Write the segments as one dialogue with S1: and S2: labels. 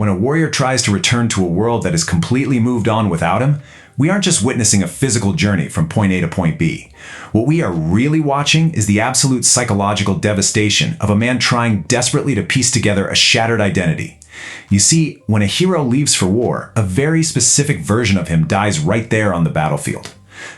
S1: When a warrior tries to return to a world that is completely moved on without him, we aren't just witnessing a physical journey from point A to point B. What we are really watching is the absolute psychological devastation of a man trying desperately to piece together a shattered identity. You see, when a hero leaves for war, a very specific version of him dies right there on the battlefield.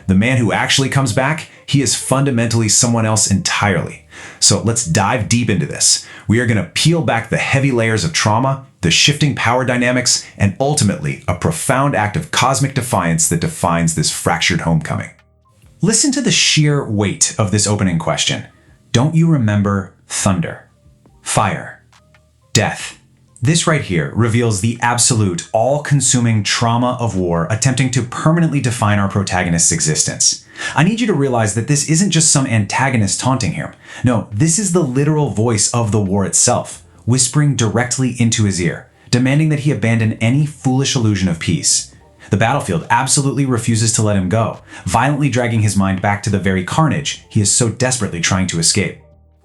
S1: The man who actually comes back, he is fundamentally someone else entirely. So let's dive deep into this. We are going to peel back the heavy layers of trauma, the shifting power dynamics, and ultimately a profound act of cosmic defiance that defines this fractured homecoming. Listen to the sheer weight of this opening question. Don't you remember thunder, fire, death? This right here reveals the absolute, all-consuming trauma of war attempting to permanently define our protagonist's existence. I need you to realize that this isn't just some antagonist taunting him. No, this is the literal voice of the war itself, whispering directly into his ear, demanding that he abandon any foolish illusion of peace. The battlefield absolutely refuses to let him go, violently dragging his mind back to the very carnage he is so desperately trying to escape.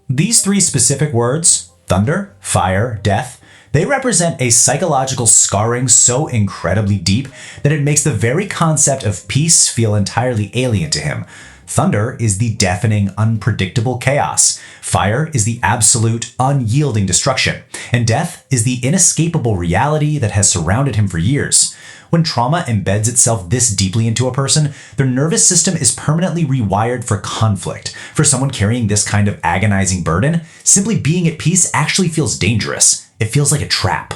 S1: These three specific words, thunder, fire, death, they represent a psychological scarring so incredibly deep that it makes the very concept of peace feel entirely alien to him. Thunder is the deafening, unpredictable chaos. Fire is the absolute, unyielding destruction. And death is the inescapable reality that has surrounded him for years. When trauma embeds itself this deeply into a person, their nervous system is permanently rewired for conflict. For someone carrying this kind of agonizing burden, simply being at peace actually feels dangerous. It feels like a trap.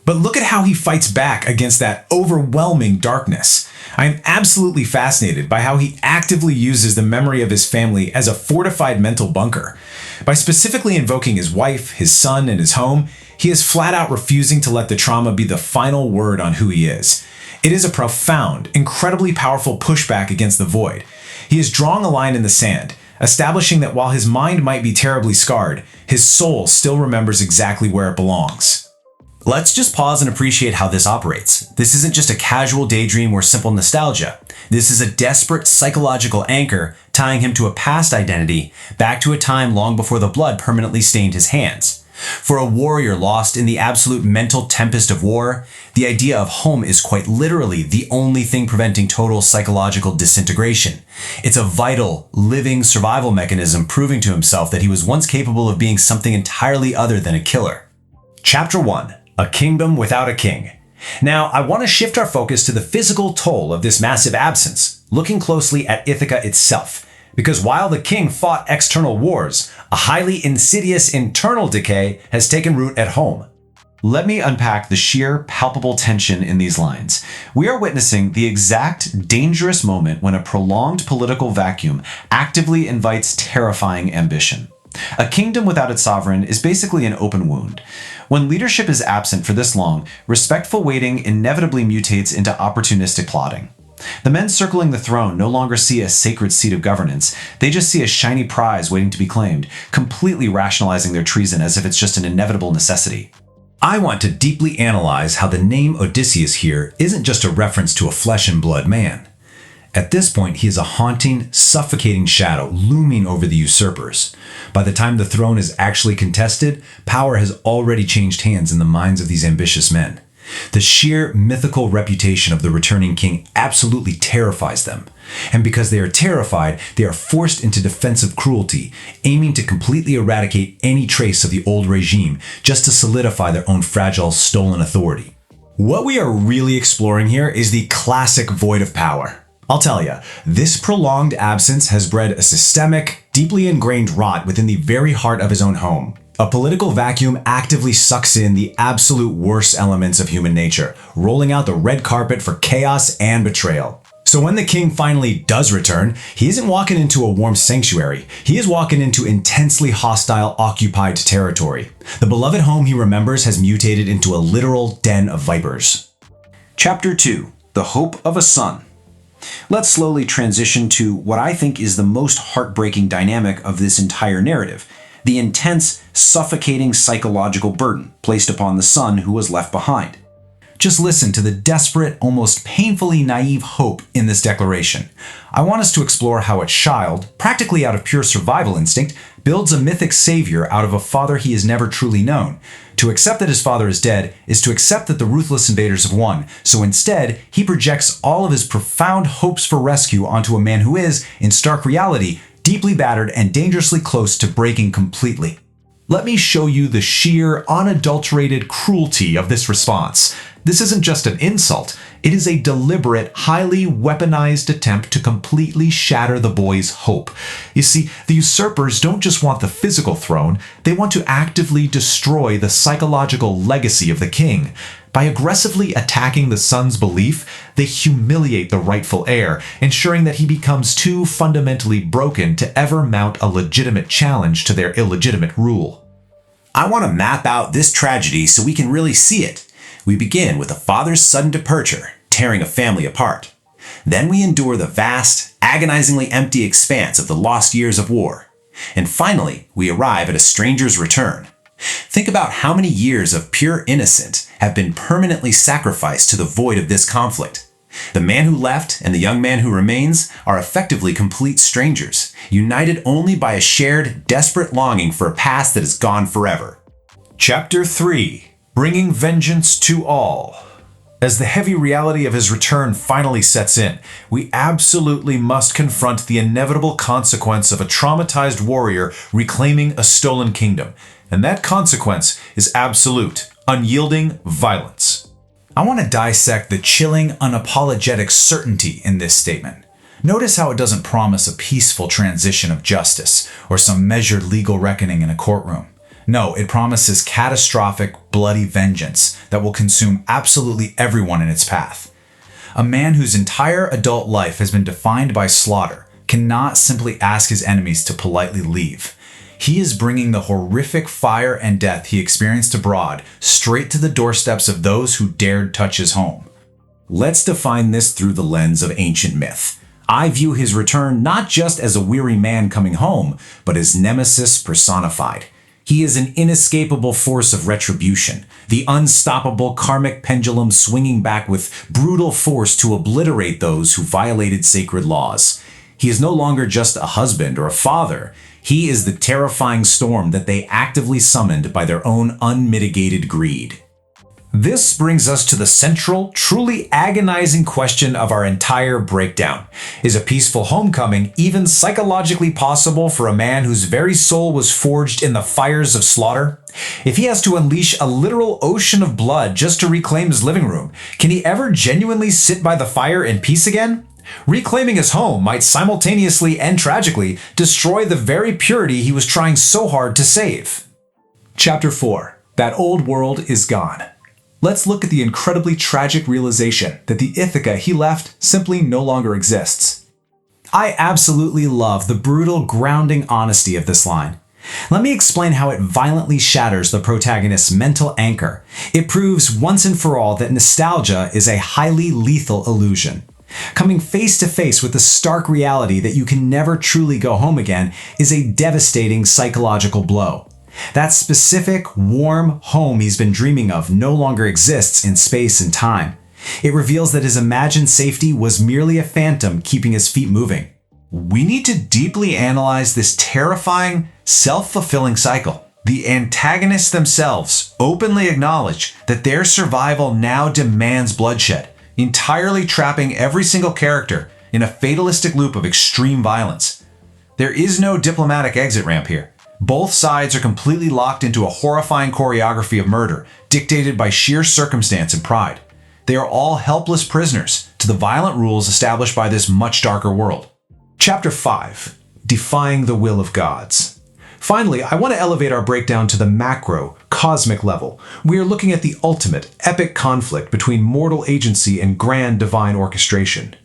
S1: But look at how he fights back against that overwhelming darkness. I am absolutely fascinated by how he actively uses the memory of his family as a fortified mental bunker. By specifically invoking his wife, his son, and his home, he is flat out refusing to let the trauma be the final word on who he is. It is a profound, incredibly powerful pushback against the void. He is drawing a line in the sand, establishing that while his mind might be terribly scarred, his soul still remembers exactly where it belongs. Let's just pause and appreciate how this operates. This isn't just a casual daydream or simple nostalgia. This is a desperate psychological anchor tying him to a past identity, back to a time long before the blood permanently stained his hands. For a warrior lost in the absolute mental tempest of war, the idea of home is quite literally the only thing preventing total psychological disintegration. It's a vital, living survival mechanism proving to himself that he was once capable of being something entirely other than a killer. Chapter 1. A Kingdom Without a King. Now, I want to shift our focus to the physical toll of this massive absence, looking closely at Ithaca itself. Because while the king fought external wars, a highly insidious internal decay has taken root at home. Let me unpack the sheer, palpable tension in these lines. We are witnessing the exact dangerous moment when a prolonged political vacuum actively invites terrifying ambition. A kingdom without its sovereign is basically an open wound. When leadership is absent for this long, respectful waiting inevitably mutates into opportunistic plotting. The men circling the throne no longer see a sacred seat of governance. They just see a shiny prize waiting to be claimed, completely rationalizing their treason as if it's just an inevitable necessity. I want to deeply analyze how the name Odysseus here isn't just a reference to a flesh and blood man. At this point, he is a haunting, suffocating shadow looming over the usurpers. By the time the throne is actually contested, power has already changed hands in the minds of these ambitious men. The sheer mythical reputation of the returning king absolutely terrifies them. And because they are terrified, they are forced into defensive cruelty, aiming to completely eradicate any trace of the old regime just to solidify their own fragile, stolen authority. What we are really exploring here is the classic void of power. I'll tell you, this prolonged absence has bred a systemic, deeply ingrained rot within the very heart of his own home. A political vacuum actively sucks in the absolute worst elements of human nature, rolling out the red carpet for chaos and betrayal. So when the king finally does return, he isn't walking into a warm sanctuary. He is walking into intensely hostile, occupied territory. The beloved home he remembers has mutated into a literal den of vipers. Chapter 2. The Hope of a Son. Let's slowly transition to what I think is the most heartbreaking dynamic of this entire narrative. The intense, suffocating psychological burden placed upon the son who was left behind. Just listen to the desperate, almost painfully naive hope in this declaration. I want us to explore how a child, practically out of pure survival instinct,
S2: builds a mythic savior out of a father he has never truly known. To accept that his father is dead is to accept that the ruthless invaders have won, so instead, he projects all of his profound hopes for rescue onto a man who is, in stark reality, deeply battered and dangerously close to breaking completely. Let me show you the sheer, unadulterated cruelty of this response. This isn't just an insult, it is a deliberate, highly weaponized attempt to completely shatter the boy's hope. You see, the usurpers don't just want the physical throne, they want to actively destroy the psychological legacy of the king. By aggressively attacking the son's belief, they humiliate the rightful heir, ensuring that he becomes too fundamentally broken to ever mount a legitimate challenge to their illegitimate rule.
S1: I want to map out this tragedy so we can really see it. We begin with a father's sudden departure, tearing a family apart. Then we endure the vast, agonizingly empty expanse of the lost years of war. And finally, we arrive at a stranger's return. Think about how many years of pure innocence have been permanently sacrificed to the void of this conflict. The man who left and the young man who remains are effectively complete strangers, united only by a shared, desperate longing for a past that is gone forever.
S2: Chapter 3. Bringing vengeance to all. As the heavy reality of his return finally sets in, we absolutely must confront the inevitable consequence of a traumatized warrior reclaiming a stolen kingdom. And that consequence is absolute, unyielding violence. I want to dissect the chilling, unapologetic certainty in this statement. Notice how it doesn't promise a peaceful transition of justice or some measured legal reckoning in a courtroom. No, it promises catastrophic, bloody vengeance that will consume absolutely everyone in its path. A man whose entire adult life has been defined by slaughter cannot simply ask his enemies to politely leave. He is bringing the horrific fire and death he experienced abroad straight to the doorsteps of those who dared touch his home.
S1: Let's define this through the lens of ancient myth. I view his return not just as a weary man coming home, but as Nemesis personified. He is an inescapable force of retribution, the unstoppable karmic pendulum swinging back with brutal force to obliterate those who violated sacred laws. He is no longer just a husband or a father. He is the terrifying storm that they actively summoned by their own unmitigated greed. This brings us to the central, truly agonizing question of our entire breakdown. Is a peaceful homecoming even psychologically possible for a man whose very soul was forged in the fires of slaughter? If he has to unleash a literal ocean of blood just to reclaim his living room, can he ever genuinely sit by the fire in peace again? Reclaiming his home might simultaneously and tragically destroy the very purity he was trying so hard to save. Chapter 4. That old world is gone. Let's look at the incredibly tragic realization that the Ithaca he left simply no longer exists. I absolutely love the brutal, grounding honesty of this line. Let me explain how it violently shatters the protagonist's mental anchor. It proves once and for all that nostalgia is a highly lethal illusion. Coming face to face with the stark reality that you can never truly go home again is a devastating psychological blow. That specific, warm home he's been dreaming of no longer exists in space and time. It reveals that his imagined safety was merely a phantom keeping his feet moving. We need to deeply analyze this terrifying, self-fulfilling cycle. The antagonists themselves openly acknowledge that their survival now demands bloodshed, entirely trapping every single character in a fatalistic loop of extreme violence. There is no diplomatic exit ramp here. Both sides are completely locked into a horrifying choreography of murder, dictated by sheer circumstance and pride. They are all helpless prisoners to the violent rules established by this much darker world. Chapter 5. Defying the Will of Gods. Finally, I want to elevate our breakdown to the macro, cosmic level. We are looking at the ultimate, epic conflict between mortal agency and grand divine orchestration.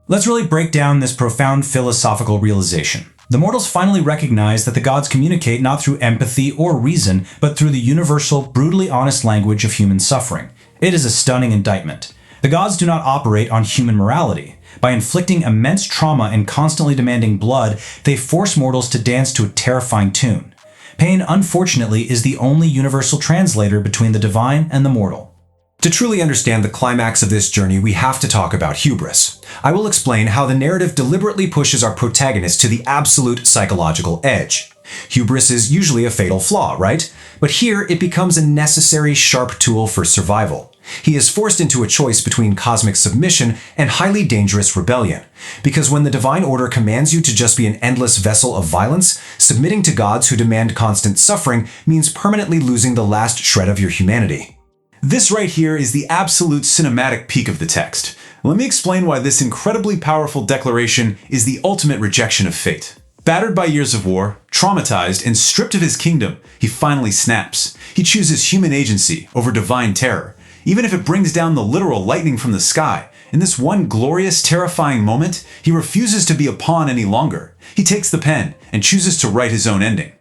S1: Let's really break down this profound philosophical realization. The mortals finally recognize that the gods communicate not through empathy or reason, but through the universal, brutally honest language of human suffering. It is a stunning indictment. The gods do not operate on human morality. By inflicting immense trauma and constantly demanding blood, they force mortals to dance to a terrifying tune. Pain, unfortunately, is the only universal translator between the divine and the mortal. To truly understand the climax of this journey, we have to talk about hubris. I will explain how the narrative deliberately pushes our protagonist to the absolute psychological edge. Hubris is usually a fatal flaw, right? But here it becomes a necessary sharp tool for survival. He is forced into a choice between cosmic submission and highly dangerous rebellion. Because when the divine order commands you to just be an endless vessel of violence, submitting to gods who demand constant suffering means permanently losing the last shred of your humanity.
S3: This right here is the absolute cinematic peak of the text. Let me explain why this incredibly powerful declaration is the ultimate rejection of fate. Battered by years of war, traumatized, and stripped of his kingdom, he finally snaps. He chooses human agency over divine terror, even if it brings down the literal lightning from the sky. In this one glorious, terrifying moment, he refuses to be a pawn any longer. He takes the pen and chooses to write his own ending.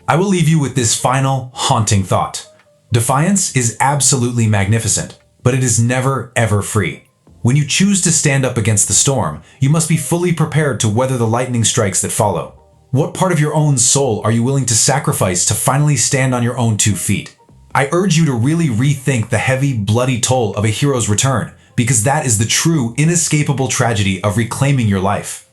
S2: I will leave you with this final, haunting thought. Defiance is absolutely magnificent, but it is never, ever free. When you choose to stand up against the storm, you must be fully prepared to weather the lightning strikes that follow. What part of your own soul are you willing to sacrifice to finally stand on your own 2 feet? I urge you to really rethink the heavy, bloody toll of a hero's return, because that is the true, inescapable tragedy of reclaiming your life.